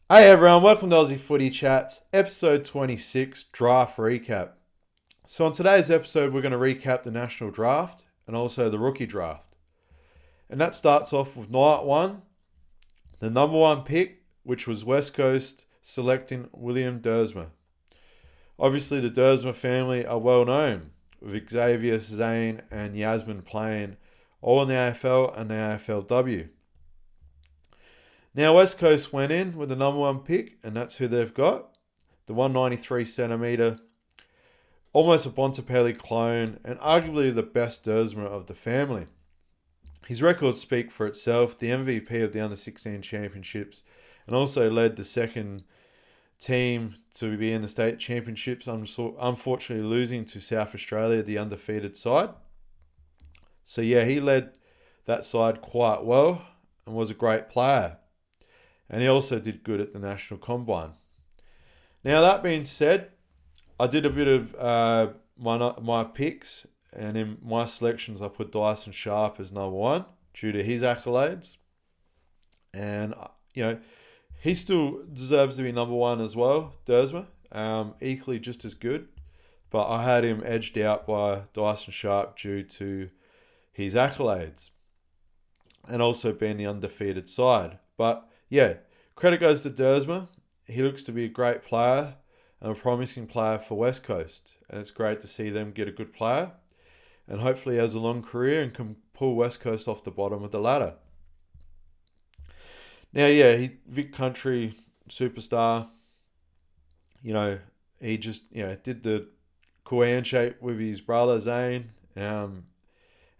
Hey everyone, welcome to Aussie Footy Chats, episode 26, Draft Recap. So on today's episode, we're going to recap the National Draft and also the Rookie Draft. And that starts off with night one, the number one pick, which was West Coast selecting William Dersma. Obviously, the Dersma family are well known, with Xavier, Zane and Yasmin playing all in the AFL and the AFLW. Now, West Coast went in with the number one pick, and that's who they've got. The 193 centimetre, almost a Bontempelli clone, and arguably the best Dersma of the family. His records speak for itself, the MVP of the Under 16 Championships, and also led the second team to be in the state championships, unfortunately losing to South Australia, the undefeated side. So yeah, he led that side quite well and was a great player. And he also did good at the National Combine. Now, that being said, I did a bit of my picks, and in my selections, I put Dyson Sharp as number one due to his accolades. And, he still deserves to be number one as well, Dersma. Equally just as good. But I had him edged out by Dyson Sharp due to his accolades and also being the undefeated side. But yeah, credit goes to Dersma. He looks to be a great player and a promising player for West Coast. And it's great to see them get a good player. And hopefully he has a long career and can pull West Coast off the bottom of the ladder. Now, yeah, Vic Country superstar. He just, did the cool handshake with his brother Zane. And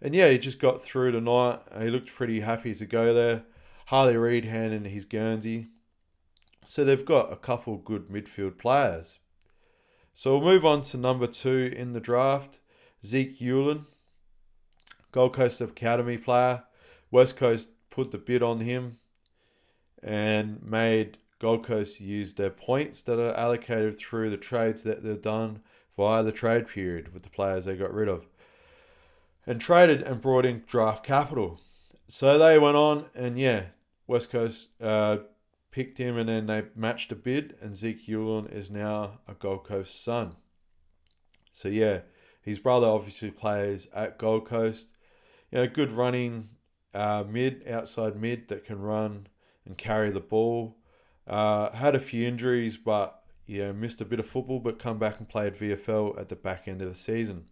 yeah, he just got through tonight. He looked pretty happy to go there. Harley Reid handing his Guernsey. So they've got a couple good midfield players. So we'll move on to number two in the draft. Zeke Hewlin, Gold Coast Academy player. West Coast put the bid on him and made Gold Coast use their points that are allocated through the trades that they've done via the trade period with the players they got rid of. And traded and brought in draft capital. So they went on and West Coast picked him and then they matched a bid, and Zeke Hewlin is now a Gold Coast son. So yeah, his brother obviously plays at Gold Coast. Good running outside mid that can run and carry the ball. Had a few injuries, but missed a bit of football, but come back and played VFL at the back end of the season.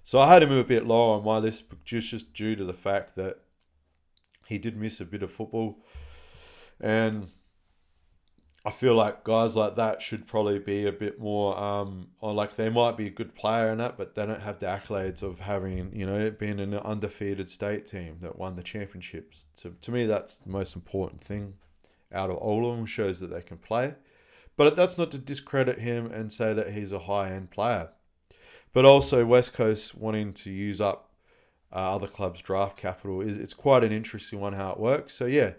So I had him a bit lower on my list, just due to the fact that he did miss a bit of football. And I feel like guys like that should probably be a bit more, or like they might be a good player in that, but they don't have the accolades of having, being an undefeated state team that won the championships. So to me, that's the most important thing out of all of them, shows that they can play. But that's not to discredit him and say that he's a high-end player. But also West Coast wanting to use up other clubs' draft capital. It's quite an interesting one how it works. So yeah,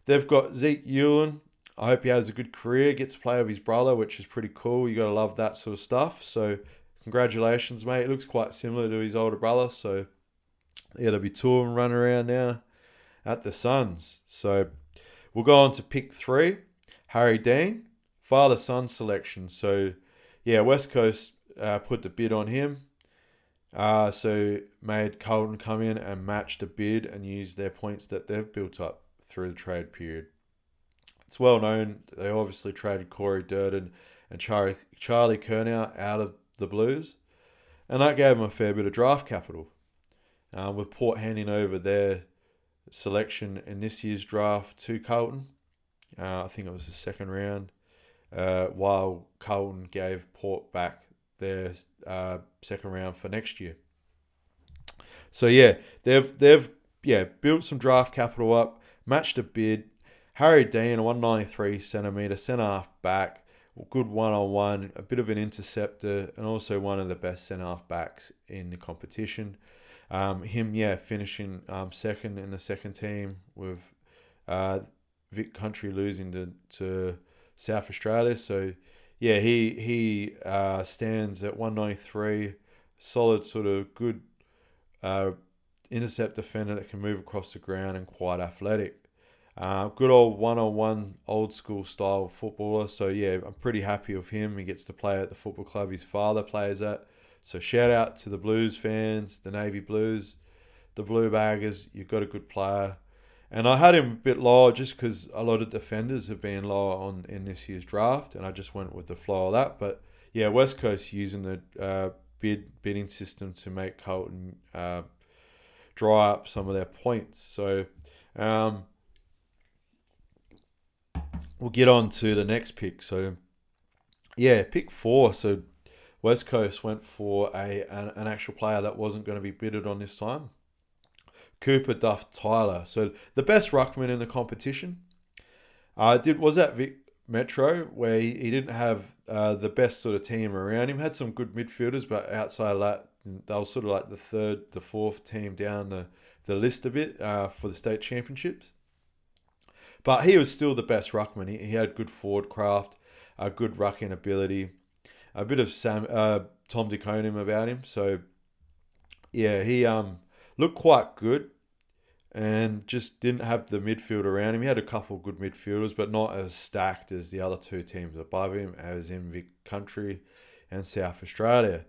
they've got Zeke Hewlin. I hope he has a good career, gets to play with his brother, which is pretty cool. You got to love that sort of stuff. So congratulations, mate. It looks quite similar to his older brother. So yeah, there'll be two of them running around now at the Suns. So we'll go on to pick 3, Harry Dean, father-son selection. So yeah, West Coast put the bid on him. So made Carlton come in and match the bid and use their points that they've built up through the trade period. It's well known they obviously traded Corey Durden and Charlie Curnow out of the Blues, and that gave them a fair bit of draft capital. With Port handing over their selection in this year's draft to Carlton, I think it was the second round, while Carlton gave Port back their second round for next year. So yeah, they've built some draft capital up, matched a bid. Harry Dean, a 193 centimetre centre half back, good one-on-one, a bit of an interceptor, and also one of the best centre half backs in the competition. Finishing second in the second team with Vic Country losing to South Australia. So yeah, he stands at 193, solid sort of good intercept defender that can move across the ground and quite athletic. Good old one-on-one old school style footballer. So yeah, I'm pretty happy with him. He gets to play at the football club his father plays at. So shout out to the Blues fans, the Navy Blues, the Blue Baggers. You've got a good player. And I had him a bit lower just because a lot of defenders have been lower on in this year's draft, and I just went with the flow of that. But yeah, West Coast using the bidding system to make Carlton dry up some of their points. So um, we'll get on to the next pick. So yeah, pick 4. So West Coast went for an actual player that wasn't going to be bidded on this time. Cooper Duff Tyler. So the best ruckman in the competition. Was at Vic Metro, where he didn't have the best sort of team around him. Had some good midfielders, but outside of that, they were sort of like the third, the fourth team down the list a bit for the state championships. But he was still the best ruckman. He had good forward craft, a good rucking ability, a bit of Tom DeConing about him. So yeah, he looked quite good and just didn't have the midfield around him. He had a couple of good midfielders, but not as stacked as the other 2 teams above him, as in Vic Country and South Australia.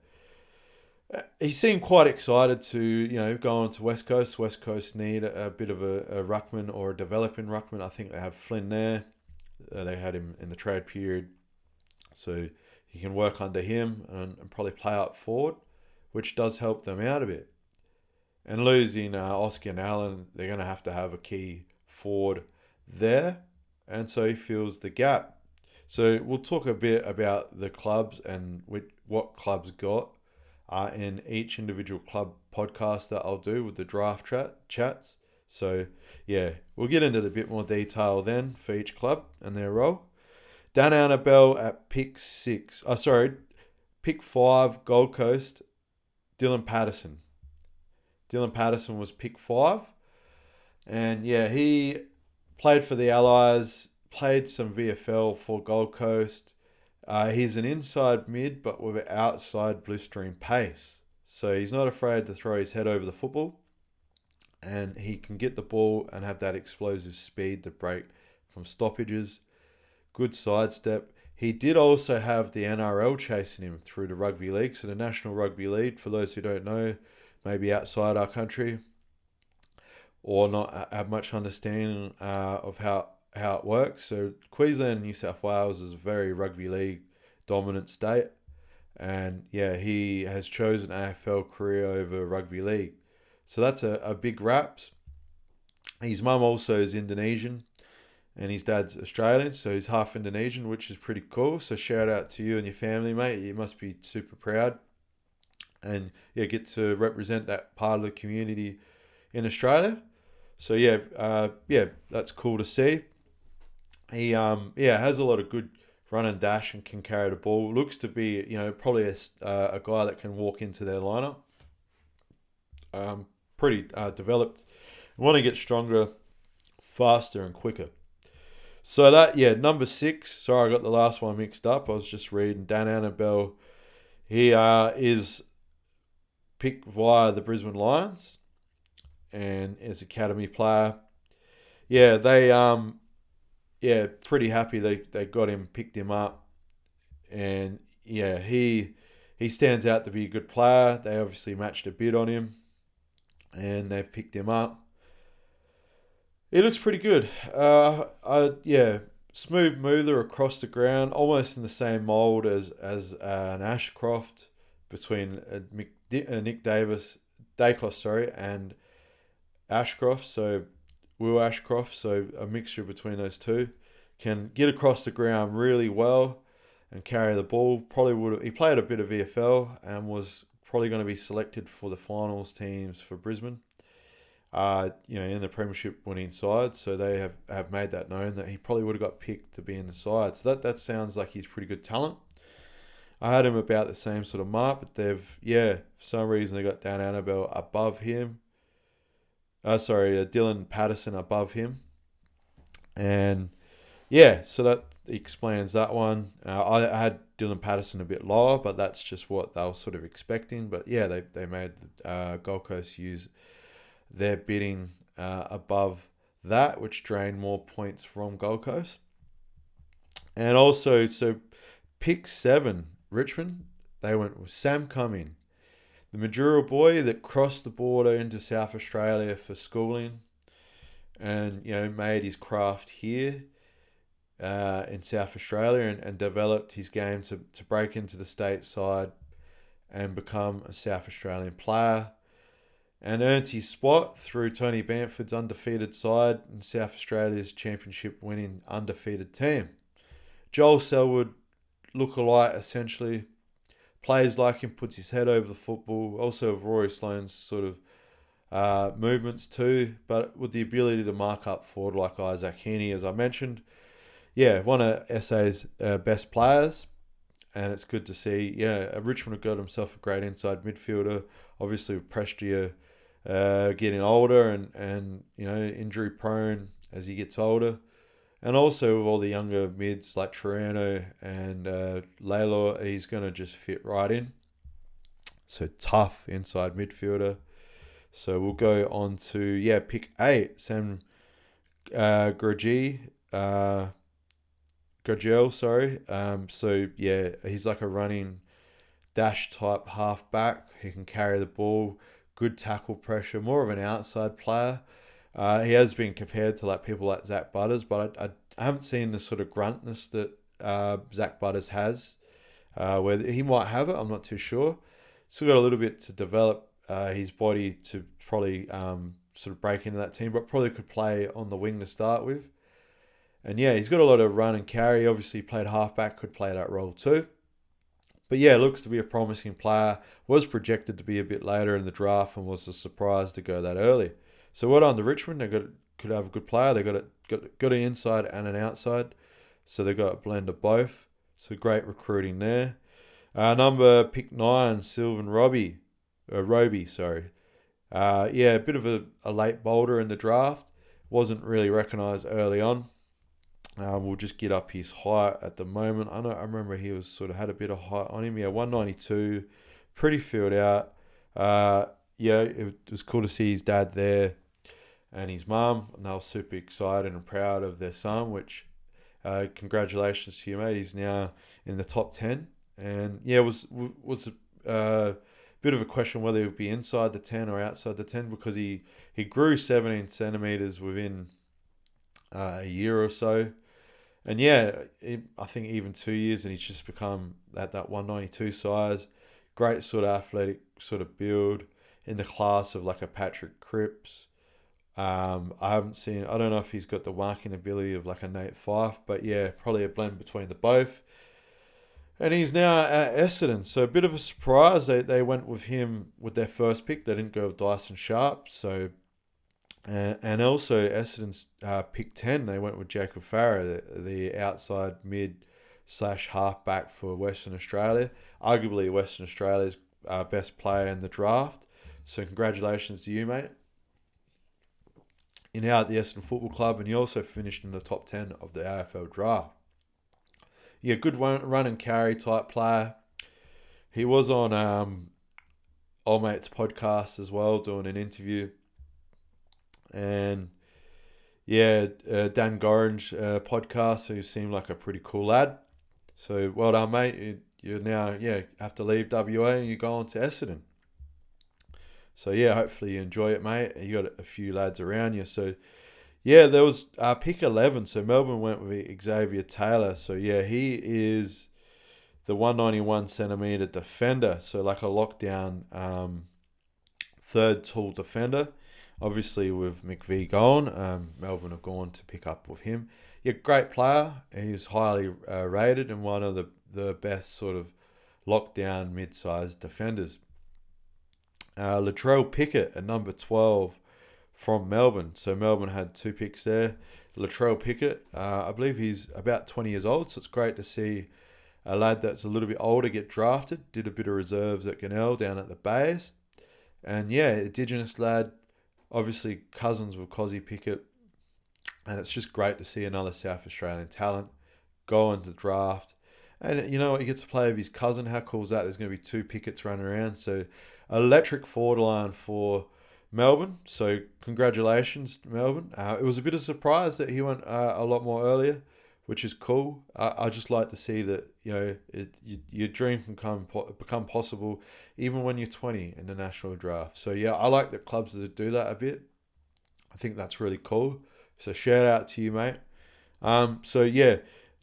He seemed quite excited to, go on to West Coast. West Coast need a bit of a ruckman or a developing ruckman. I think they have Flynn there. They had him in the trade period. So he can work under him and probably play up forward, which does help them out a bit. And losing Oscar and Allen, they're going to have a key forward there. And so he fills the gap. So we'll talk a bit about the clubs and what clubs got in each individual club podcast that I'll do with the draft chats. So yeah, we'll get into a bit more detail then for each club and their role. Dan Annabelle at pick 5, Gold Coast, Dylan Patterson. Dylan Patterson was pick 5. And yeah, he played for the Allies, played some VFL for Gold Coast. He's an inside mid, but with outside blistering pace. So he's not afraid to throw his head over the football. And he can get the ball and have that explosive speed to break from stoppages. Good sidestep. He did also have the NRL chasing him through the rugby league. So the National Rugby League, for those who don't know, maybe outside our country or not have much understanding of how it works. So Queensland and New South Wales is a very rugby league dominant state. And yeah, he has chosen AFL career over rugby league. So that's a big raps. His mum also is Indonesian and his dad's Australian, so he's half Indonesian, which is pretty cool. So shout out to you and your family, mate. You must be super proud. And yeah, get to represent that part of the community in Australia. So yeah, that's cool to see. He has a lot of good run and dash and can carry the ball. Looks to be probably a guy that can walk into their lineup. Pretty developed. Want to get stronger, faster and quicker. So number 6. Sorry, I got the last one mixed up. I was just reading Dan Annabelle. He is picked via the Brisbane Lions and is academy player. Yeah, they pretty happy they got him, picked him up. And yeah, he stands out to be a good player. They obviously matched a bid on him and they've picked him up. He looks pretty good. Smooth mover across the ground, almost in the same mould as an Ashcroft between Nick Dacos, and Ashcroft. So Will Ashcroft. So a mixture between those two. Can get across the ground really well and carry the ball. He played a bit of VFL and was probably going to be selected for the finals teams for Brisbane. In the premiership winning side, so they have made that known that he probably would have got picked to be in the side. So that sounds like he's pretty good talent. I had him about the same sort of mark, but for some reason they got Dan Annabelle above him. Dylan Patterson above him. And so that explains that one. I had Dylan Patterson a bit lower, but that's just what they were sort of expecting. But yeah, they made Gold Coast use their bidding above that, which drained more points from Gold Coast. And also, so pick 7, Richmond, they went with Sam Cumming, the Majuro boy that crossed the border into South Australia for schooling and, made his craft here in South Australia and developed his game to break into the state side and become a South Australian player, and earned his spot through Tony Bamford's undefeated side in South Australia's championship winning undefeated team. Joel Selwood, lookalike essentially, plays like him, puts his head over the football, also of Rory Sloane's sort of movements too, but with the ability to mark up forward like Isaac Heaney, as I mentioned. Yeah, one of SA's best players, and it's good to see. Yeah, Richmond have got himself a great inside midfielder. Obviously, with Prestia getting older and injury prone as he gets older, and also with all the younger mids like Triano and Layla, he's going to just fit right in. So tough inside midfielder. So we'll go on to pick 8, Sam Gurgel, sorry. He's like a running dash type halfback. He can carry the ball, good tackle pressure, more of an outside player. He has been compared to like people like Zach Butters, but I haven't seen the sort of gruntness that Zach Butters has. Where he might have it, I'm not too sure. Still got a little bit to develop his body to probably sort of break into that team, but probably could play on the wing to start with. And he's got a lot of run and carry. Obviously, played halfback, could play that role too. But looks to be a promising player. Was projected to be a bit later in the draft and was a surprise to go that early. So well done to Richmond. They could have a good player. They got an inside and an outside. So they got a blend of both. So great recruiting there. Pick 9, Sylvan Roby. A bit of a late boulder in the draft. Wasn't really recognised early on. We'll just get up his height at the moment. I remember he was sort of had a bit of height on him. 192, pretty filled out. It was cool to see his dad there and his mum, and they were super excited and proud of their son, which congratulations to you, mate. He's now in the top 10. And was a bit of a question whether he would be inside the 10 or outside the 10, because he grew 17 centimetres within a year or so. And I think even 2 years, and he's just become at that 192 size. Great sort of athletic sort of build in the class of like a Patrick Cripps. I don't know if he's got the marking ability of like a Nate Fyfe, but probably a blend between the both. And he's now at Essendon, so a bit of a surprise. They went with him with their first pick. They didn't go with Dyson Sharp, so... And also Essendon's pick 10, they went with Jacob Farah, the outside mid / halfback for Western Australia. Arguably Western Australia's best player in the draft. So congratulations to you, mate. You're now at the Essendon Football Club, and you also finished in the top 10 of the AFL Draft. Good run and carry type player. He was on Old Mate's podcast as well, doing an interview. And Dan Gorringe podcast, who seemed like a pretty cool lad. So well done, mate. You now have to leave WA and you go on to Essendon. So hopefully you enjoy it, mate. You got a few lads around you. So there was pick 11. So Melbourne went with Xavier Taylor. So he is the 191 centimetre defender. So like a lockdown third tall defender. Obviously, with McVie gone, Melbourne have gone to pick up with him. Great player. He's highly rated and one of the best sort of lockdown mid-sized defenders. Latrell Pickett at number 12 from Melbourne. So Melbourne had 2 picks there. Latrell Pickett, I believe he's about 20 years old, so it's great to see a lad that's a little bit older get drafted. Did a bit of reserves at Gannell down at the Bays. And Indigenous lad. Obviously, cousins with Cozzy Pickett, and it's just great to see another South Australian talent go into the draft. And he gets to play with his cousin. How cool is that? There's going to be 2 Picketts running around. So, electric forward line for Melbourne. So congratulations, Melbourne. It was a bit of a surprise that he went a lot more earlier, which is cool. I just like to see that your dream can become possible even when you're 20 in the national draft. So yeah, I like the clubs that do that a bit. I think that's really cool. So shout out to you, mate. So yeah,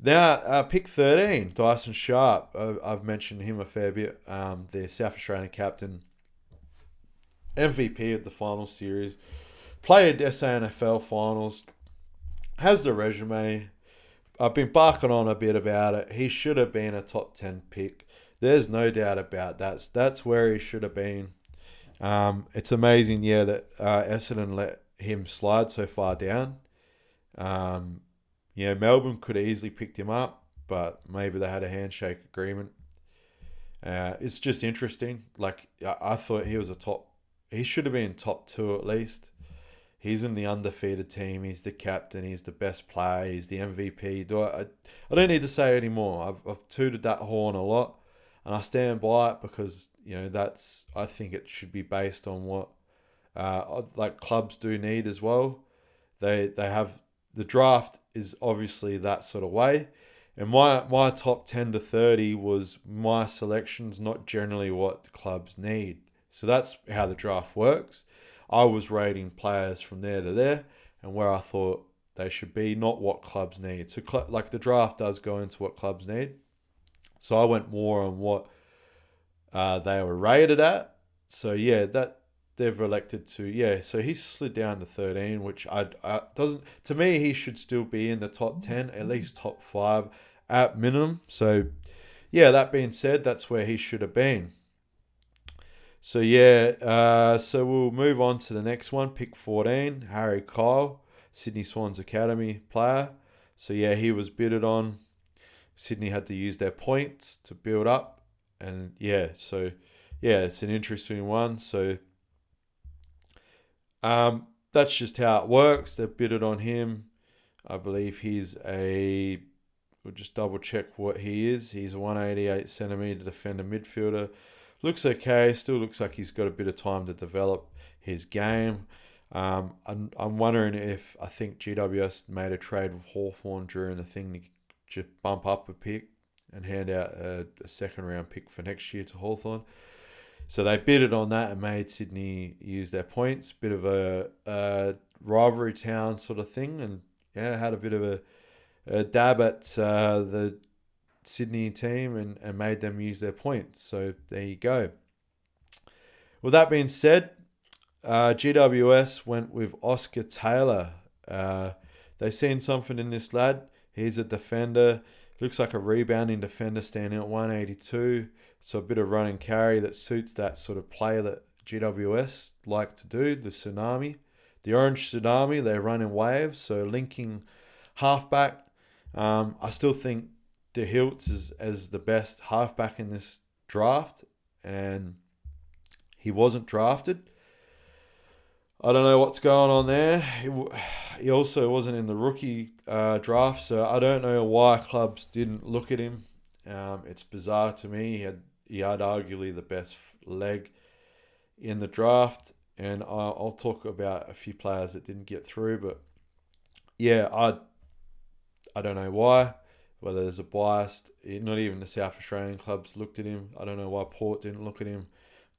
now pick 13, Dyson Sharp. I've mentioned him a fair bit. The South Australian captain, MVP of the final series, played SANFL finals, has the resume. I've been barking on a bit about it. He should have been a top 10 pick. There's no doubt about that. That's where he should have been. It's amazing, yeah, that Essendon let him slide so far down. Melbourne could have easily picked him up, but maybe they had a handshake agreement. It's just interesting. Like, I thought he should have been top 2 at least. He's in the undefeated team. He's the captain. He's the best player. He's the MVP. I don't need to say anymore. I've tooted that horn a lot, and I stand by it because I think it should be based on what like clubs do need as well. They have the draft is obviously that sort of way, and my top 10 to 30 was my selections, not generally what the clubs need. So that's how the draft works. I was rating players from there to there and where I thought they should be, not what clubs need. So like the draft does go into what clubs need. So I went more on what they were rated at. So yeah, that they've elected to, yeah. So he slid down to 13, which I doesn't, to me, he should still be in the top 10, at least top 5 at minimum. So yeah, that being said, that's where he should have been. So yeah, so we'll move on to the next one. Pick 14, Harry Kyle, Sydney Swans Academy player. So yeah, he was bidded on. Sydney had to use their points to build up. And yeah, so yeah, it's an interesting one. So that's just how it works. They've bidded on him. I believe we'll just double check what he is. He's a 188 centimetre defender midfielder. Looks okay. Still looks like he's got a bit of time to develop his game. I'm wondering if I think GWS made a trade with Hawthorn during the thing to just bump up a pick and hand out a second round pick for next year to Hawthorn. So they bidded on that and made Sydney use their points. Bit of a rivalry town sort of thing, and yeah, had a bit of a dab at the Sydney team and made them use their points. So there you go. With that being said, GWS went with Oscar Taylor. They seen something in this lad. He's a defender. Looks like a rebounding defender standing at 182. So a bit of run and carry that suits that sort of play that GWS like to do. The tsunami. The orange tsunami, they run in waves. So linking halfback. I still think De Hiltz is as the best halfback in this draft, and he wasn't drafted. I don't know what's going on there. He also wasn't in the rookie draft, so I don't know why clubs didn't look at him. It's bizarre to me. He had arguably the best leg in the draft, and I'll talk about a few players that didn't get through, but yeah, I don't know why. Whether there's a bias, not even the South Australian clubs looked at him. I don't know why Port didn't look at him.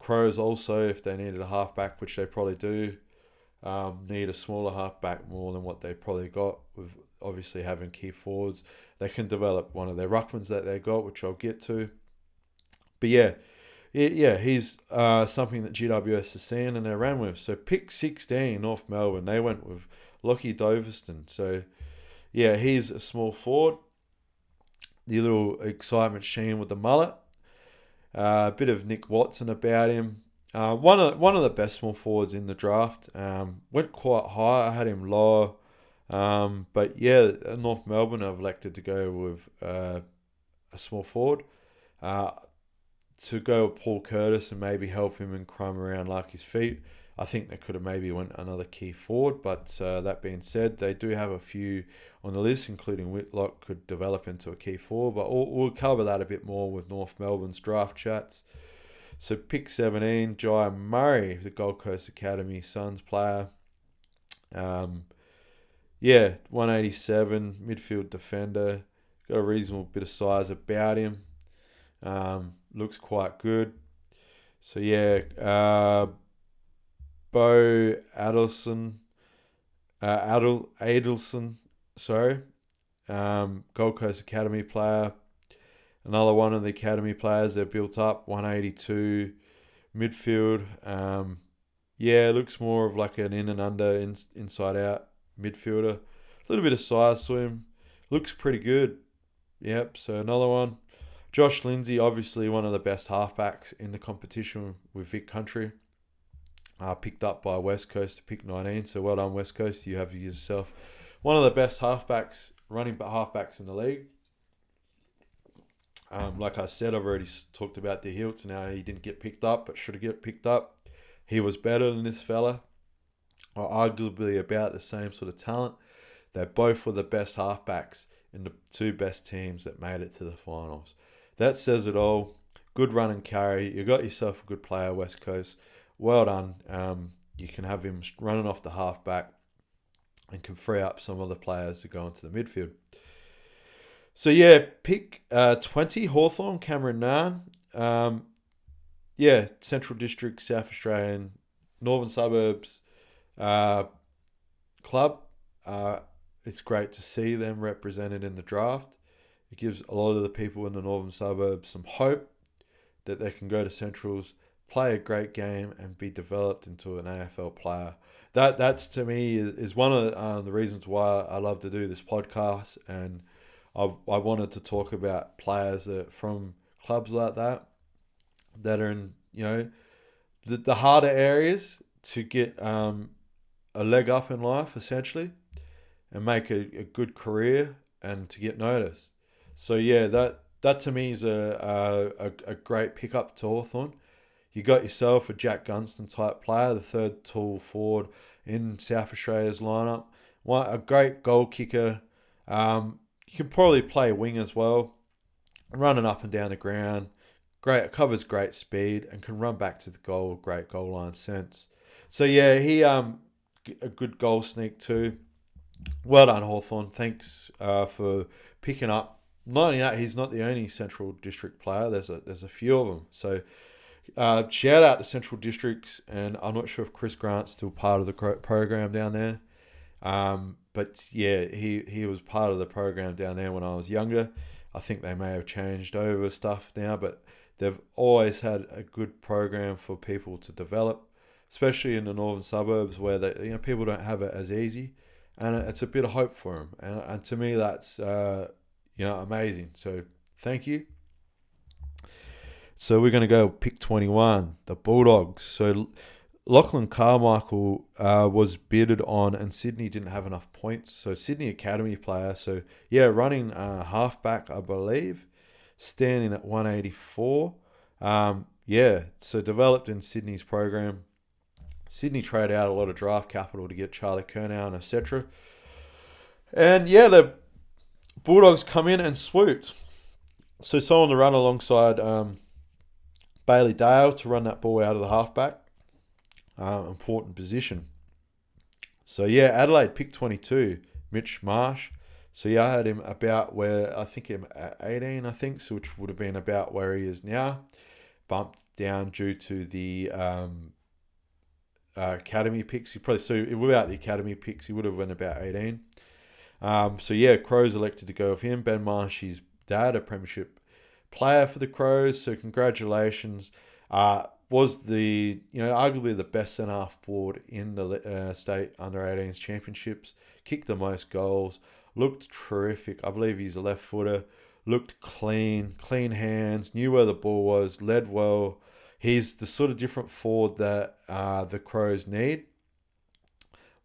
Crows also, if they needed a halfback, which they probably do, need a smaller halfback more than what they probably got, with obviously having key forwards. They can develop one of their ruckmans that they got, which I'll get to. But yeah, he's something that GWS has seen and they ran with. So pick 16, North Melbourne, they went with Lockie Doverston. So yeah, he's a small forward. The little excitement sheen with the mullet. A bit of Nick Watson about him. One of the best small forwards in the draft. Went quite high. I had him lower. But yeah, North Melbourne have elected to go with a small forward. To go with Paul Curtis and maybe help him and crumb around like his feet. I think they could have maybe went another key forward, but that being said, they do have a few on the list, including Whitlock could develop into a key forward, but we'll cover that a bit more with North Melbourne's draft chats. So pick 17, Jai Murray, the Gold Coast Academy Suns player. 187, midfield defender. Got a reasonable bit of size about him. Looks quite good. So Bo Adelson, sorry. Gold Coast Academy player. Another one of the Academy players they're built up, 182 midfield. Looks more of like an in and under, inside out midfielder. A little bit of size to him. Looks pretty good. Yep, so another one. Josh Lindsay, obviously one of the best halfbacks in the competition with Vic Country. Picked up by West Coast to pick 19, so well done West Coast. You have yourself one of the best halfbacks, running halfbacks in the league. Like I said, I've already talked about the Hilts and how he didn't get picked up, but should have get picked up. He was better than this fella, or arguably about the same sort of talent. They both were the best halfbacks in the two best teams that made it to the finals. That says it all. Good run and carry. You got yourself a good player, West Coast. Well done. You can have him running off the halfback and can free up some other players to go into the midfield. So pick 20, Hawthorn, Cameron Narn. Central District, South Australian, Northern Suburbs club. It's great to see them represented in the draft. It gives a lot of the people in the Northern Suburbs some hope that they can go to Centrals, play a great game, and be developed into an AFL player. That's to me is one of the reasons why I love to do this podcast, and I wanted to talk about players that from clubs like that are in the harder areas to get a leg up in life essentially, and make a good career and to get noticed. So that to me is a great pickup to Hawthorn. You got yourself a Jack Gunston type player, the third tall forward in South Australia's lineup. A great goal kicker. You can probably play wing as well, running up and down the ground. Covers great speed and can run back to the goal. Great goal line sense. So he a good goal sneak too. Well done, Hawthorn. Thanks for picking up. Not only that, he's not the only Central District player. There's a few of them. So shout out to Central Districts, and I'm not sure if Chris Grant's still part of the program down there. But he was part of the program down there when I was younger. I think they may have changed over stuff now, but they've always had a good program for people to develop, especially in the northern suburbs where people don't have it as easy, and it's a bit of hope for them. And to me, that's amazing. So thank you. So we're going to go pick 21, the Bulldogs. So Lachlan Carmichael was bidded on, and Sydney didn't have enough points. So Sydney Academy player. So running halfback, I believe, standing at 184. So developed in Sydney's program. Sydney traded out a lot of draft capital to get Charlie Curnow, etc. And the Bulldogs come in and swooped. So someone to run alongside Bailey Dale to run that ball out of the halfback. Important position. So Adelaide picked 22, Mitch Marsh. So I had him about where I think him at 18, so which would have been about where he is now. Bumped down due to the academy picks. Without the academy picks, he would have went about 18. Crows elected to go with him. Ben Marshy's dad, a premiership player for the Crows. So congratulations. Was the arguably the best centre half forward in the state under-18s championships. Kicked the most goals. Looked terrific. I believe he's a left footer. Looked clean hands. Knew where the ball was. Led well. He's the sort of different forward that the Crows need.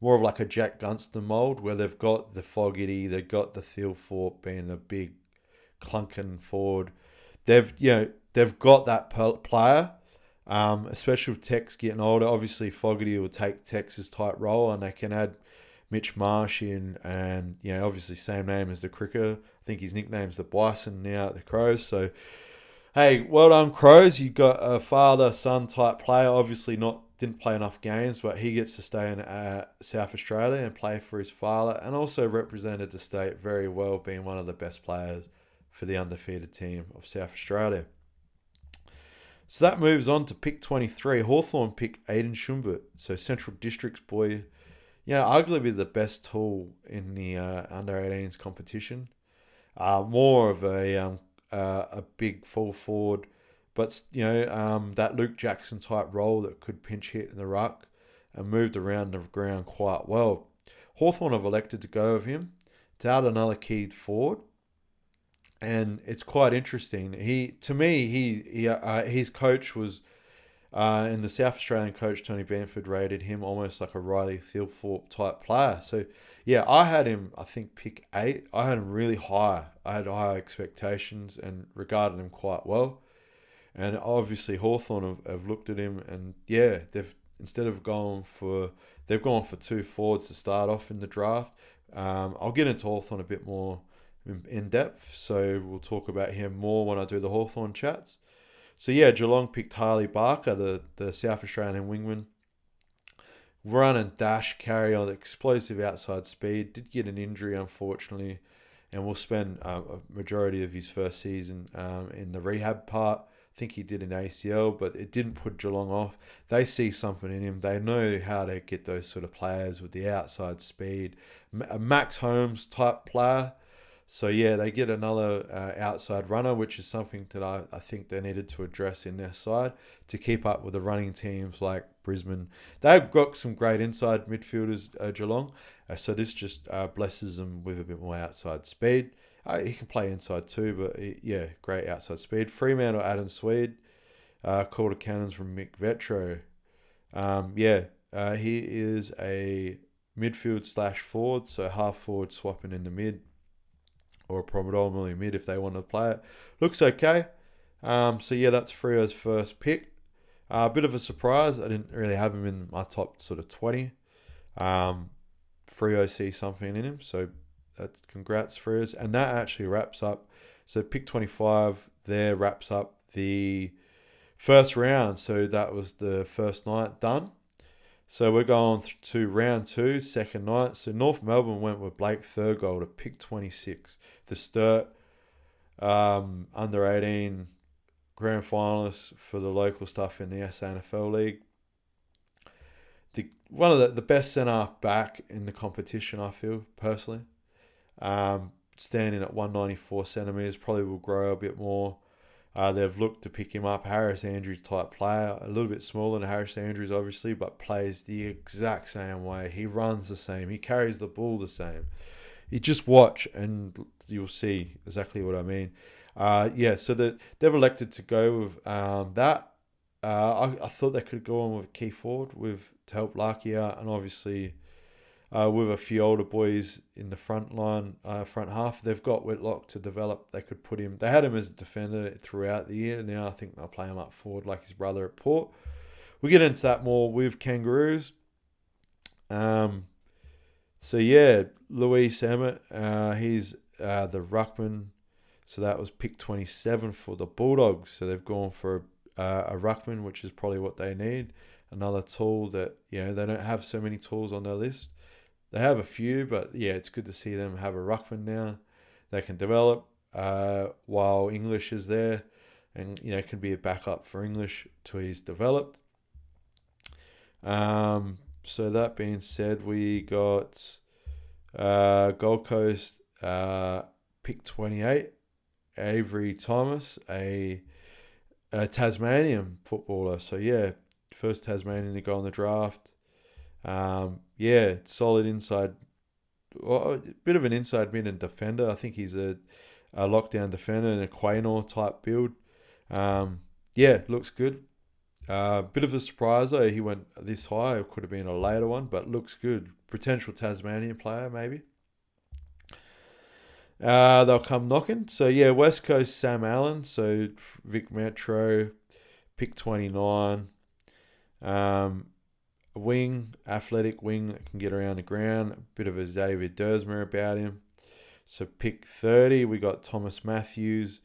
More of like a Jack Gunston mould, where they've got the Fogarty, they've got the Thilthorpe being a big clunking forward. They've got that player. Especially with Tex getting older. Obviously Fogarty will take Tex's tight role, and they can add Mitch Marsh in, and obviously same name as the cricketer. I think his nickname's the Bison now at the Crows. So Hey, well done, Crows. You got a father-son type player. Obviously, didn't play enough games, but he gets to stay in South Australia and play for his father, and also represented the state very well, being one of the best players for the undefeated team of South Australia. So that moves on to pick 23. Hawthorn pick Aiden Shumbert, so Central District's boy. Yeah, arguably the best tool in the under 18s competition. More of a big full forward, but that Luke Jackson type role that could pinch hit in the ruck and moved around the ground quite well. Hawthorn have elected to go with him to add another key forward, and it's quite interesting. His coach was. And the South Australian coach, Tony Bamford, rated him almost like a Riley Thilthorpe type player. So, yeah, I had him, I think, pick 8. I had him really high. I had high expectations and regarded him quite well. And obviously Hawthorn have looked at him and, yeah, they've gone for 2 forwards to start off in the draft. I'll get into Hawthorn a bit more in depth, so we'll talk about him more when I do the Hawthorn chats. So yeah, Geelong picked Harley Barker, the South Australian wingman. Run and dash, carry on explosive outside speed. Did get an injury, unfortunately, and will spend a majority of his first season in the rehab part. I think he did an ACL, but it didn't put Geelong off. They see something in him. They know how to get those sort of players with the outside speed. A Max Holmes type player. So yeah, they get another outside runner, which is something that I think they needed to address in their side to keep up with the running teams like Brisbane. They've got some great inside midfielders, Geelong, so this just blesses them with a bit more outside speed. He can play inside too, but yeah, great outside speed. Fremantle, Adam Swede, quarter cannons from Mick Vetro. He is a midfield / forward, so half forward swapping in the mid, or predominantly mid if they want to play it. Looks okay. So yeah, that's Freo's first pick. A bit of a surprise. I didn't really have him in my top sort of 20. Freo sees something in him, so that's congrats, Freos. And that actually wraps up. So pick 25 there wraps up the first round. So that was the first night done. So we're going to round 2, second night. So North Melbourne went with Blake Thurgold at pick 26. The Sturt under 18 grand finalist for the local stuff in the SANFL League. One of the best centre back in the competition, I feel, personally. Standing at 194 centimetres, probably will grow a bit more. They've looked to pick him up. Harris Andrews type player, a little bit smaller than Harris Andrews, obviously, but plays the exact same way. He runs the same. He carries the ball the same. You just watch and you'll see exactly what I mean. So they've elected to go with that. I thought they could go on with a key forward to help Larky out, and obviously with a few older boys in the front line, front half. They've got Whitlock to develop. They could put him. They had him as a defender throughout the year. Now I think they'll play him up forward like his brother at Port. We'll get into that more with Kangaroos. So yeah, Luis Emmett, he's the ruckman. So that was pick 27 for the Bulldogs. So they've gone for a ruckman, which is probably what they need. Another tool that, they don't have so many tools on their list. They have a few, but yeah, it's good to see them have a ruckman now. They can develop while English is there, and can be a backup for English till he's developed. So that being said, we got Gold Coast pick 28, Avery Thomas, a Tasmanian footballer. So yeah, first Tasmanian to go on the draft. Solid inside, a bit of an inside mid and defender. I think he's a lockdown defender and a Quaynor type build. Looks good. Bit of a surprise though, he went this high. It could have been a later one, but looks good. Potential Tasmanian player maybe. They'll come knocking. So yeah, West Coast Sam Allen. So Vic Metro, pick 29. Athletic wing that can get around the ground. A bit of a Xavier Dersmer about him. So pick 30, we got Thomas Matthews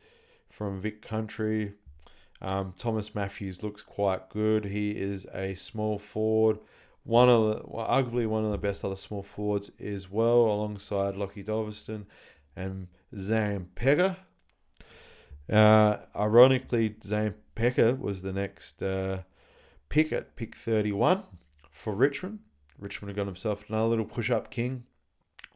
from Vic Country. Thomas Matthews looks quite good. He is a small forward. Arguably one of the best other small forwards as well, alongside Lockie Dolverston and Zane Pekka. Ironically, Zane Pekka was the next pick at pick 31 for Richmond. Richmond have got himself another little push-up king.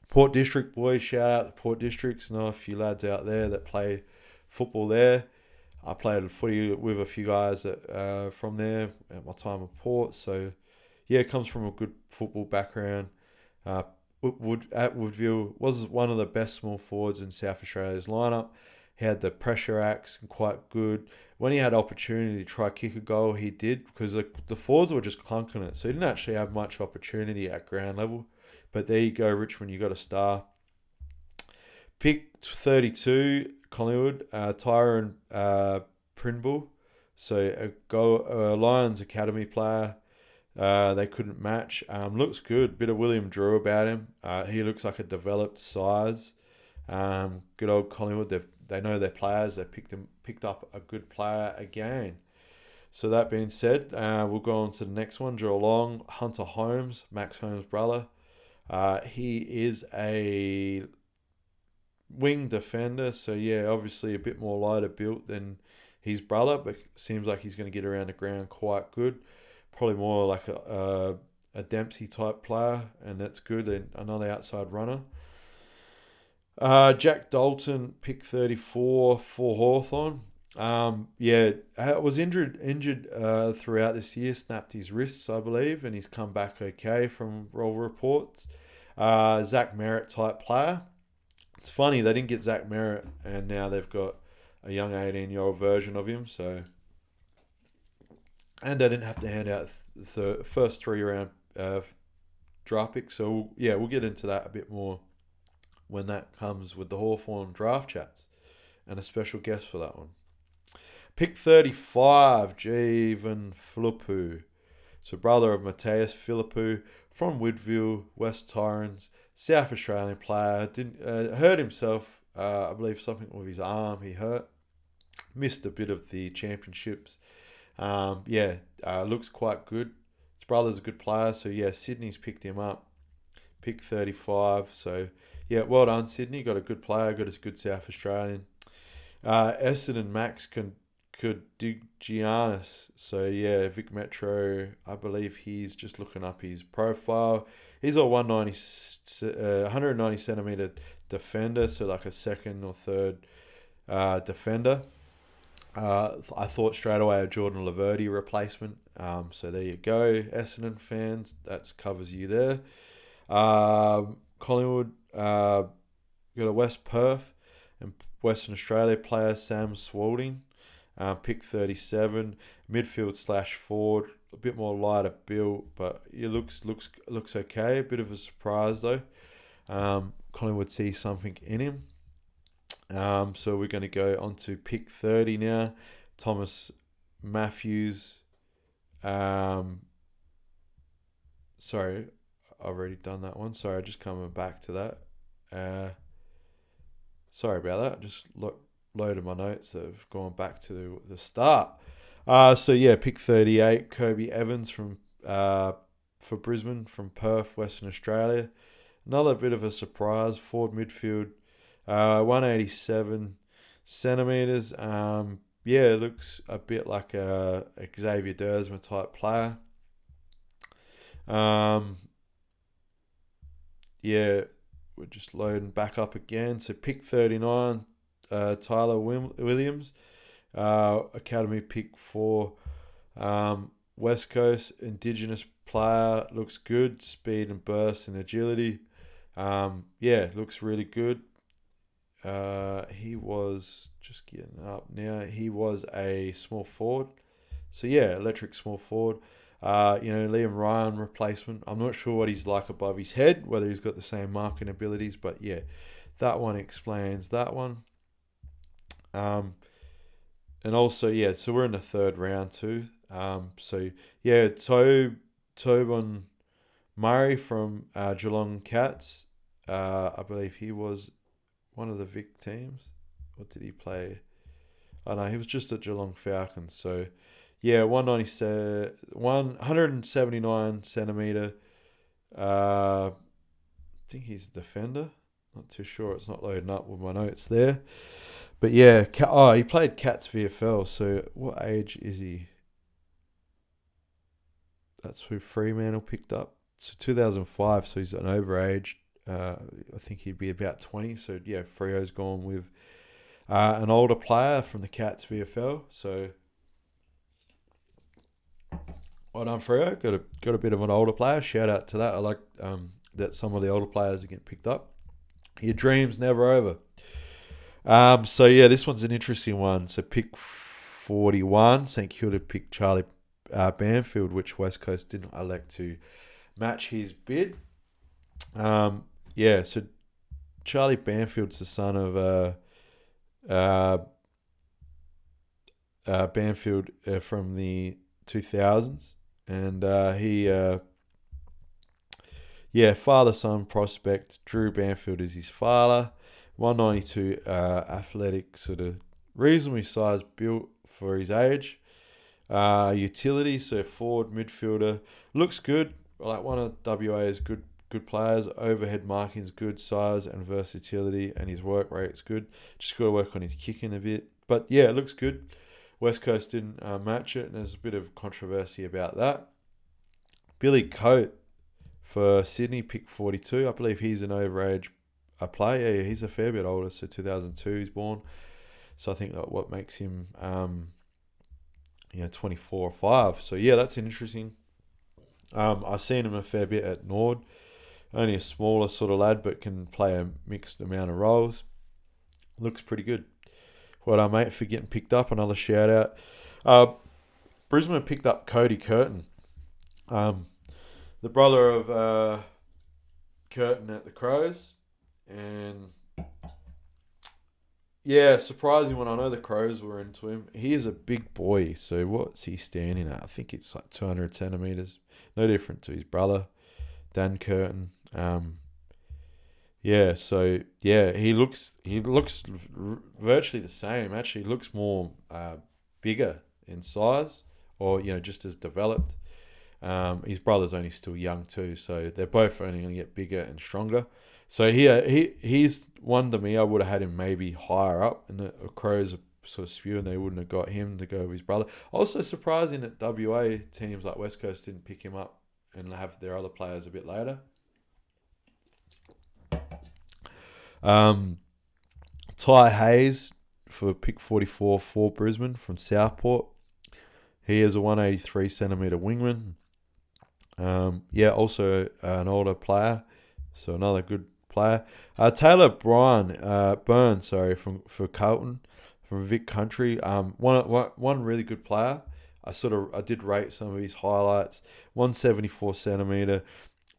Port District boys, shout out to Port Districts. I know a few lads out there that play football there. I played footy with a few guys from there at my time at Port. So, yeah, it comes from a good football background. At Woodville was one of the best small forwards in South Australia's lineup. He had the pressure acts and quite good. When he had opportunity to try kick a goal, he did, because the forwards were just clunking it. So he didn't actually have much opportunity at ground level. But there you go, Richmond, you got a star. Pick 32, Collingwood, Tyron Prinbull. So a Lions Academy player. They couldn't match. Looks good. Bit of William Drew about him. He looks like a developed size. Good old Collingwood. They know their players. They picked up a good player again. So that being said, we'll go on to the next one. Geelong, Hunter Holmes, Max Holmes' brother. He is a wing defender. So yeah, obviously a bit more lighter built than his brother, but seems like he's going to get around the ground quite good. Probably more like a Dempsey type player, and that's good. And another outside runner. Jack Dalton, pick 34 for Hawthorn. Was injured throughout this year. Snapped his wrists, I believe, and he's come back okay from all reports. Zach Merritt type player. It's funny, they didn't get Zach Merritt, and now they've got a young 18-year-old version of him. So, and they didn't have to hand out the first 3-round draft pick. So yeah, we'll get into that a bit more when that comes with the Hawthorn draft chats, and a special guest for that one. Pick 35, Jeevan Philippou. So brother of Mateus Philippou from Woodville, West Torrens, South Australian player. Didn't hurt himself. I believe something with his arm. He hurt. Missed a bit of the championships. Looks quite good. His brother's a good player. So yeah, Sydney's picked him up. Pick 35. So yeah, well done, Sydney. Got a good player. Got a good South Australian. Essendon Max Giannis. So yeah, Vic Metro. I believe he's just looking up his profile. He's a 190 centimeter defender, so like a second or third defender. I thought straight away a Jordan Laverty replacement. So there you go, Essendon fans. That covers you there. Collingwood got a West Perth and Western Australia player Sam Swalding. Pick 37, midfield / forward, a bit more lighter build, but it looks okay. A bit of a surprise though. Collingwood see something in him. So we're going to go on to pick 30 now. Thomas Matthews. Sorry, I've already done that one. Sorry, just coming back to that. Sorry about that. Just loaded my notes that have gone back to the start. Pick 38, Kobe Evans for Brisbane from Perth, Western Australia. Another bit of a surprise. Forward midfield, 187 centimeters. Looks a bit like a Xavier Dersma type player. We're just loading back up again. So pick 39, Tyler Williams, Academy pick for West Coast, Indigenous player, looks good, speed and burst and agility. Looks really good. He was just getting up now. He was a small forward. So yeah, electric small forward. Liam Ryan replacement. I'm not sure what he's like above his head, whether he's got the same marking abilities, but yeah, that one explains that one. And also, so we're in the third round too. Tobin Murray from Geelong Cats. I believe he was one of the Vic teams. What did he play? I know he was just at Geelong Falcons. So, yeah, 179 centimetre. I think he's a defender. Not too sure. It's not loading up with my notes there. But yeah, he played Cats VFL. So what age is he? That's who Fremantle picked up. So 2005. So he's an overage. I think he'd be about 20. So yeah, Freo's gone with an older player from the Cats VFL. So well done, Freo. Got a bit of an older player. Shout out to that. I like that some of the older players are getting picked up. Your dream's never over. So yeah, this one's an interesting one. So pick 41, St Kilda picked Charlie Banfield, which West Coast didn't elect to match his bid. Yeah, so Charlie Banfield's the son of Banfield from the 2000s, and father-son prospect. Drew Banfield is his father. 192 athletic, sort of reasonably sized built for his age. Utility, so forward, midfielder. Looks good. Like one of WA's good players. Overhead marking's good, size and versatility, and his work rate's good. Just got to work on his kicking a bit. But yeah, it looks good. West Coast didn't match it, and there's a bit of controversy about that. Billy Coate for Sydney, pick 42. I believe he's an overage player. Yeah, he's a fair bit older, so 2002 he's born. So I think that what makes him 24 or 5. So yeah, that's interesting. I've seen him a fair bit at Nord. Only a smaller sort of lad, but can play a mixed amount of roles. Looks pretty good. Well done, mate, for getting picked up. Another shout out. Brisbane picked up Cody Curtin, the brother of Curtin at the Crows, and yeah, surprising when I know the Crows were into him. He is a big boy, so what's he standing at? I think it's like 200 centimetres. No different to his brother, Dan Curtin. He looks virtually the same. Actually, looks more bigger in size, or just as developed. His brother's only still young too, so they're both only going to get bigger and stronger. So he's one to me. I would have had him maybe higher up, and the Crows are sort of spewing they wouldn't have got him to go with his brother. Also surprising that WA teams like West Coast didn't pick him up and have their other players a bit later. Ty Hayes for pick 44 for Brisbane from Southport. He is a 183 centimetre wingman. Also an older player, so another good player. Taylor Burns, for Carlton, from Vic Country. One really good player. I did rate some of his highlights. 174 centimetre,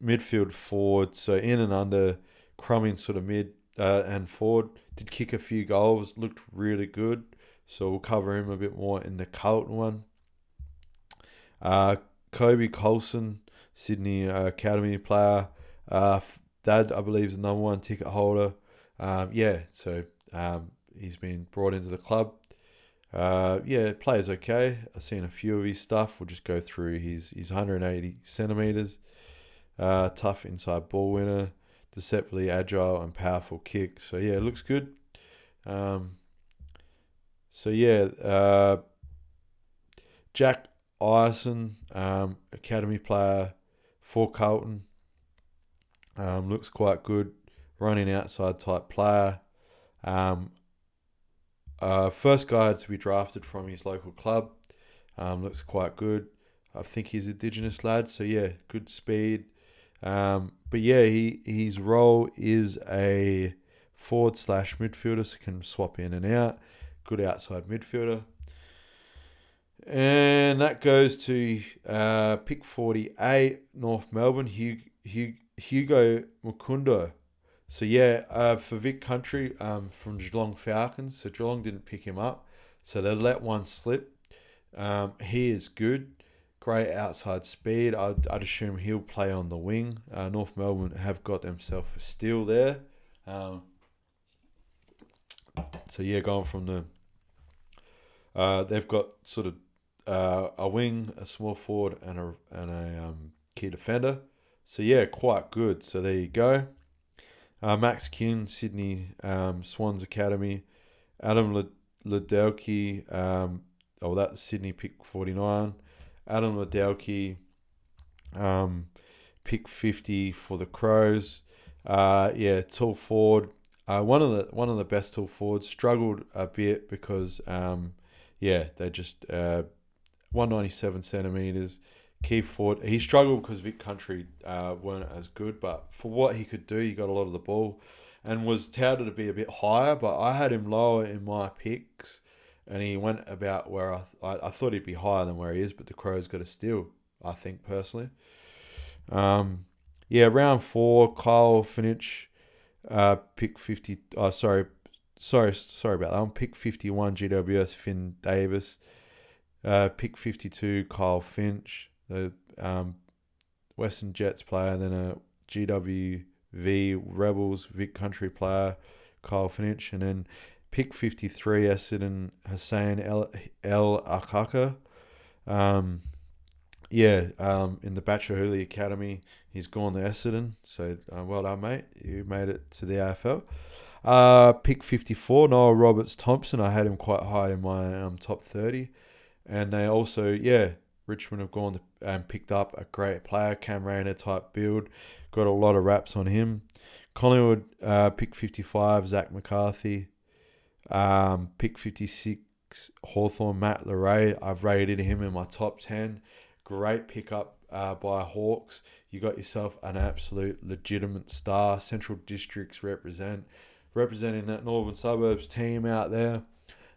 midfield forward, so in and under, crumbing sort of mid and forward. Did kick a few goals, looked really good. So we'll cover him a bit more in the Carlton one. Kobe Coulson, Sydney Academy player. Dad, I believe, is the number one ticket holder. He's been brought into the club. Plays okay. I've seen a few of his stuff. We'll just go through his 180 centimetres. Tough inside ball winner. Deceptively agile and powerful kick. So, yeah, it looks good. Jack Ison, academy player for Carlton. Looks quite good. Running outside type player. First guy to be drafted from his local club. Looks quite good. I think he's an Indigenous lad, so yeah, good speed. His role is a forward/midfielder, so can swap in and out. Good outside midfielder. And that goes to pick 48, North Melbourne, Hugo Mukunda. So for Vic Country, from Geelong Falcons. So Geelong didn't pick him up, so they let one slip. He is good. Great outside speed. I'd assume he'll play on the wing. North Melbourne have got themselves a steal there. Going from the They've got sort of a wing, a small forward, and a key defender. So yeah, quite good. So there you go. Max Kin, Sydney Swans Academy. Adam Ladelki, that's Sydney pick 49. Adam Ladelki, pick 50 for the Crows. Tall forward. One of the best tall forwards. Struggled a bit because they just 197 centimeters. Key forward. He struggled because Vic Country weren't as good, but for what he could do, he got a lot of the ball, and was touted to be a bit higher. But I had him lower in my picks, and he went about where I thought he'd be higher than where he is. But the Crows got a steal, I think personally. Round 4, Kyle Finich, pick 50. Oh, sorry about that one. Pick 51, GWS Finn Davis. Pick 52, Kyle Finch, the Western Jets player, and then a GWV Rebels Vic Country player, Kyle Finch, and then pick 53, Essendon Hussein El Akaka. In the Bachahuli Academy, he's gone to Essendon, so well done, mate. You made it to the AFL. Pick 54, Noah Roberts Thompson. I had him quite high in my top 30. And they also, Richmond have gone and picked up a great player, Cam Rayner type build. Got a lot of raps on him. Collingwood, pick 55, Zach McCarthy. Pick 56, Hawthorn, Matt Leray. I've rated him in my top 10. Great pickup by Hawks. You got yourself an absolute legitimate star. Central Districts representing that Northern Suburbs team out there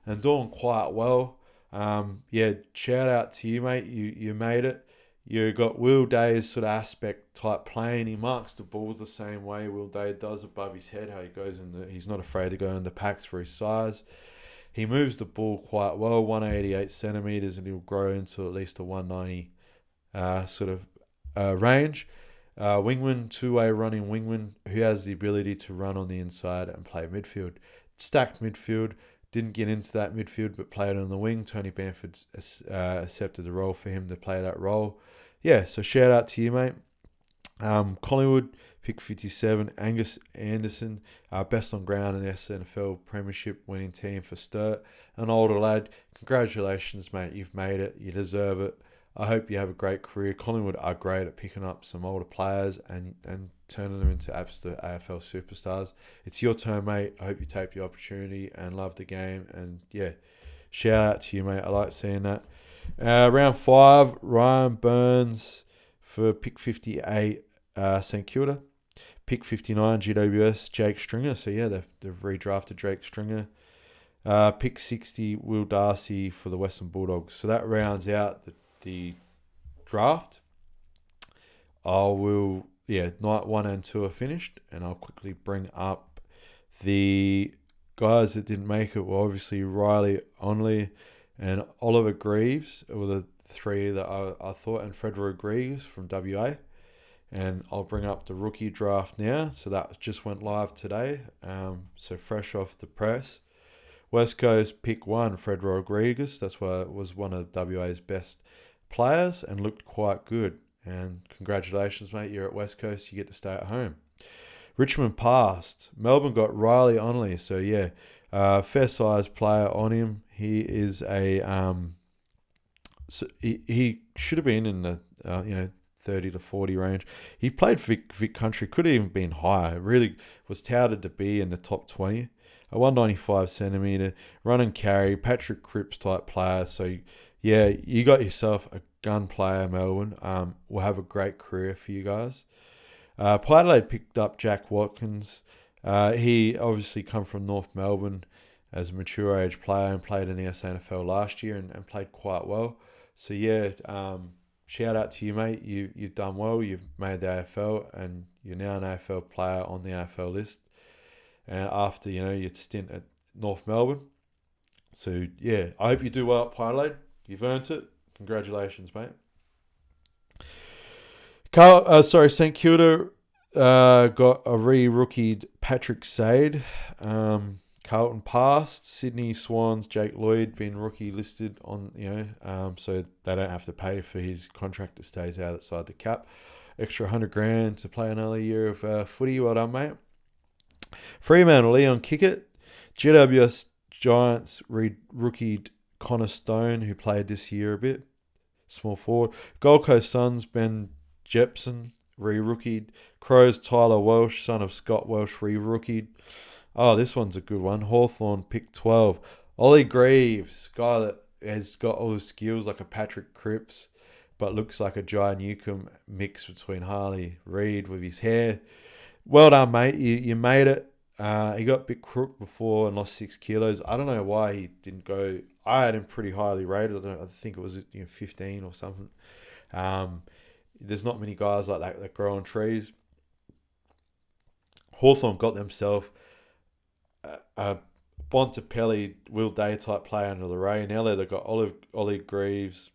and doing quite well. Shout out to you, mate. You made it. You got Will Day's sort of aspect type playing. He marks the ball the same way Will Day does, above his head. How he goes he's not afraid to go in the packs for his size. He moves the ball quite well, 188 centimeters, and he'll grow into at least a 190 range. Wingman, two-way running wingman, who has the ability to run on the inside and play midfield. Stacked midfield. Didn't get into that midfield, but played on the wing. Tony Bamford accepted the role for him to play that role. Yeah, so shout out to you, mate. Collingwood, pick 57. Angus Anderson, best on ground in the SNFL Premiership winning team for Sturt. An older lad. Congratulations, mate. You've made it. You deserve it. I hope you have a great career. Collingwood are great at picking up some older players and turning them into absolute AFL superstars. It's your turn, mate. I hope you take the opportunity and love the game. And shout out to you, mate. I like seeing that. Round 5, Ryan Burns for pick 58, St Kilda. Pick 59, GWS, Jake Stringer. So they've redrafted Jake Stringer. Pick 60, Will Darcy for the Western Bulldogs. So that rounds out the draft. Night 1 and 2 are finished, and I'll quickly bring up the guys that didn't make it. Well, obviously Riley Onley and Oliver Greaves were the 3 that I thought, and Frederick Greaves from WA. And I'll bring up the rookie draft now. So that just went live today. So fresh off the press. West Coast pick 1, Fred Rodriguez. That's why it was one of WA's best players and looked quite good. And congratulations, mate. You're at West Coast. You get to stay at home. Richmond passed. Melbourne got Riley Onley. So, fair size player on him. He is he should have been in the 30 to 40 range. He played for Vic Country. Could have even been higher. Really was touted to be in the top 20. A 195 centimetre, run and carry, Patrick Cripps type player. So, you got yourself a gun player, Melbourne. Will have a great career for you guys. Port Adelaide picked up Jack Watkins. He obviously come from North Melbourne as a mature age player and played in the SNFL last year and played quite well. So, shout out to you, mate. You've done well. You've made the AFL and you're now an AFL player on the AFL list. And after, your stint at North Melbourne. So, I hope you do well at Port Adelaide. You've earned it. Congratulations, mate. St Kilda got a re-rookied Patrick Sade. Carlton passed. Sydney Swans, Jake Lloyd been rookie listed on, so they don't have to pay for his contract that stays outside the cap. Extra $100,000 to play another year of footy. Well done, mate. Fremantle, Leon Kickett. GWS Giants rookied Connor Stone, who played this year a bit. Small forward. Gold Coast Suns, Ben Jepson, re-rookied. Crows, Tyler Welsh, son of Scott Welsh, re-rookied. Oh, this one's a good one. Hawthorn, pick 12. Ollie Greaves, guy that has got all the skills like a Patrick Cripps, but looks like a Jai Newcomb mix between Harley Reid with his hair. Well done, mate. You made it. He got a bit crook before and lost 6 kilos. I don't know why he didn't go. I had him pretty highly rated. I think it was 15 or something. There's not many guys like that grow on trees. Hawthorn got themselves a Bontempelli, Will Day type player under the radar. They've got Ollie Greaves.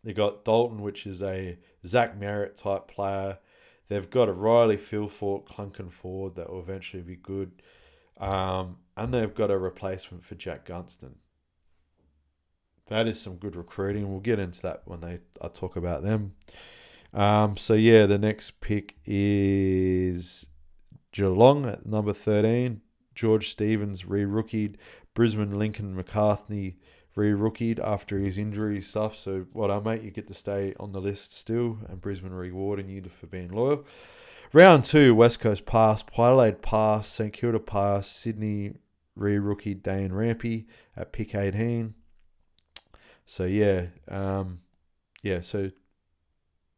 They got Dalton, which is a Zach Merritt type player. They've got a Riley Philfort clunking forward that will eventually be good. And they've got a replacement for Jack Gunston. That is some good recruiting. We'll get into that when I talk about them. The next pick is Geelong at number 13. George Stevens re-rookied. Brisbane Lincoln McCarthy re-rookied after his injury stuff. So, well done, mate. You get to stay on the list still, and Brisbane rewarding you for being loyal. Round 2, West Coast pass, Adelaide pass, St Kilda pass, Sydney re-rookied Dane Rampy at pick 18. So, so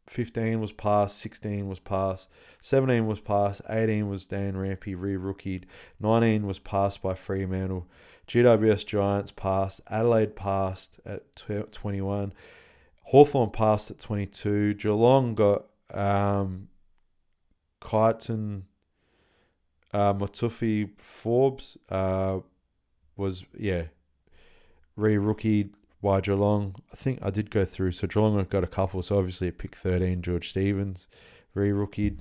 15 was passed, 16 was passed, 17 was passed, 18 was Dan Rampy re-rookied, 19 was passed by Fremantle, GWS Giants passed, Adelaide passed at 21, Hawthorn passed at 22, Geelong got Kyneton Motufi Forbes was re-rookied by Geelong. I think I did go through. So Geelong got a couple. So obviously at pick 13, George Stevens, re-rookied.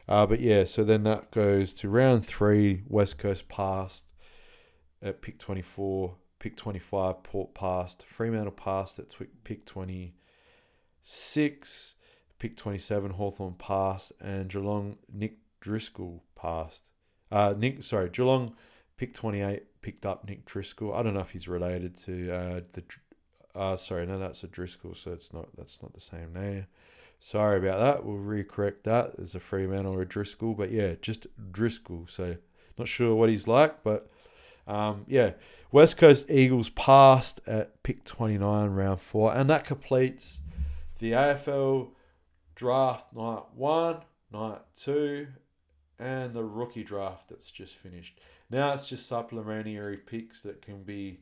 So then that goes to round 3, West Coast passed at pick 24, pick 25, Port passed, Fremantle passed at pick 26, pick 27, Hawthorn passed, and Geelong, Nick Driscoll passed. Geelong, pick 28, picked up Nick Driscoll. I don't know if he's related to that's a Driscoll, so that's not the same name. Sorry about that. We'll recorrect that. There's a Fremantle or a Driscoll, but yeah, just Driscoll. So not sure what he's like, but West Coast Eagles passed at pick 29, round 4, and that completes the AFL Draft Night 1, Night 2, and the rookie draft that's just finished. Now it's just supplementary picks that can be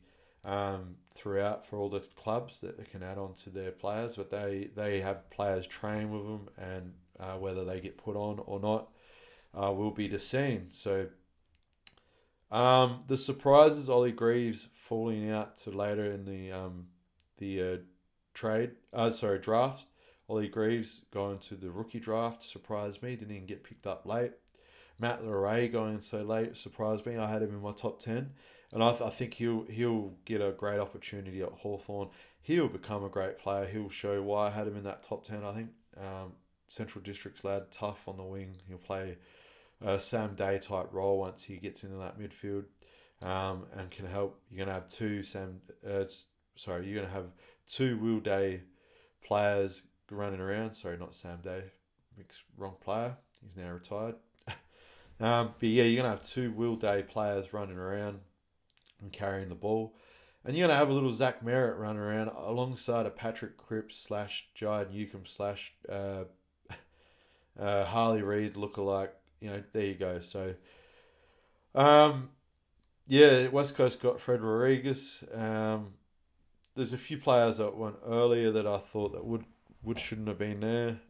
throughout for all the clubs that they can add on to their players, but they have players train with them, and whether they get put on or not will be the seen. So the surprises, Ollie Greaves falling out to later in the draft. Ollie Greaves going to the rookie draft surprised me. Didn't even get picked up late. Matt Leray going so late surprised me. I had him in my top 10. And I think he'll get a great opportunity at Hawthorn. He'll become a great player. He'll show why I had him in that top 10, I think. Central District's lad, tough on the wing. He'll play a Sam Day type role once he gets into that midfield, and can help. You're gonna have two Will Day players running around. Sorry, not Sam Day. Wrong player. He's now retired. You're gonna have two Will Day players running around and carrying the ball, and you're gonna have a little Zach Merritt running around alongside a Patrick Cripps / Jai Newcomb / Harley Reid lookalike. There you go. So, West Coast got Fred Rodriguez. There's a few players that went earlier that I thought that shouldn't have been there.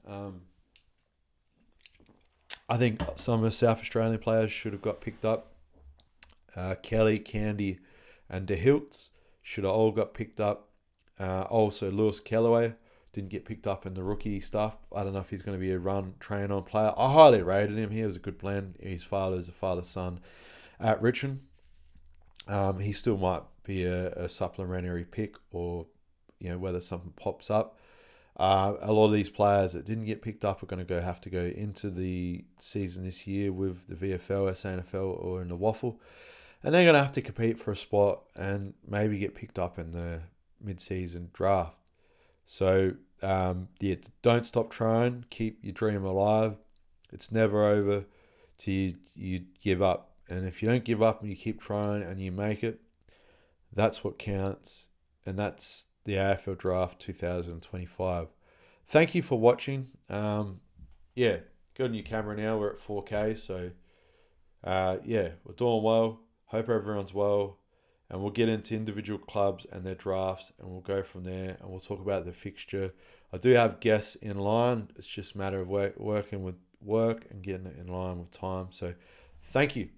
I think some of the South Australian players should have got picked up. Kelly, Candy, and DeHilts should have all got picked up. Also, Lewis Kellaway didn't get picked up in the rookie stuff. I don't know if he's going to be a train-on player. I highly rated him. He was a good blend. His father is a father-son at Richmond. He still might be a supplementary pick, or whether something pops up. A lot of these players that didn't get picked up are going to have to go into the season this year with the VFL, SANFL, or in the Waffle, and they're going to have to compete for a spot and maybe get picked up in the mid-season draft. So don't stop trying. Keep your dream alive. It's never over till you give up. And if you don't give up and you keep trying and you make it, that's what counts. And that's the AFL Draft 2025. Thank you for watching. Got a new camera now. We're at 4K. So, we're doing well. Hope everyone's well. And we'll get into individual clubs and their drafts, and we'll go from there, and we'll talk about the fixture. I do have guests in line. It's just a matter of working with work and getting it in line with time. So thank you.